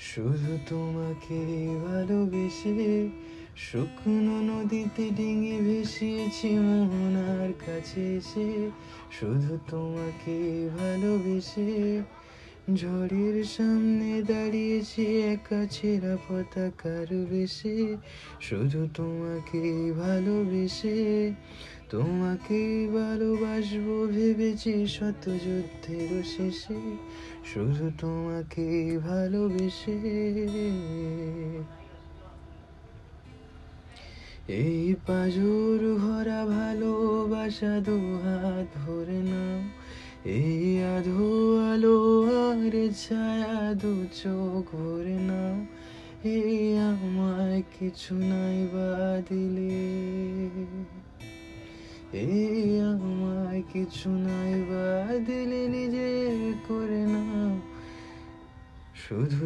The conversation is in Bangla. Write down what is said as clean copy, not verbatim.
শুধু তোমাকে ভালোবেসে শুকনো নদীতে ডিঙি ভেসিয়েছি মোহনার কাছে এসে। শুধু তোমাকে ভালোবেসে ঝড়ের সামনে দাঁড়িয়েছি একা ছেঁড়া পতাকার বেশে। শুধু তোমাকে ভালোবেসে তোমাকে ভালোবাসবো ভেবেছি শত যুদ্ধের শেষে। শুধু তোমাকে ভালোবেসে এই পাজর ভরা ভালোবাসা দু হাত ভরে নাও। এই আধো আলো আর ছায়া দু চোখ ভরে নাও। এই আমায় কিছু নাই বা দিলে, এই আমায় কিছু নাই বা দিলে নিজের করে নাও। শুধু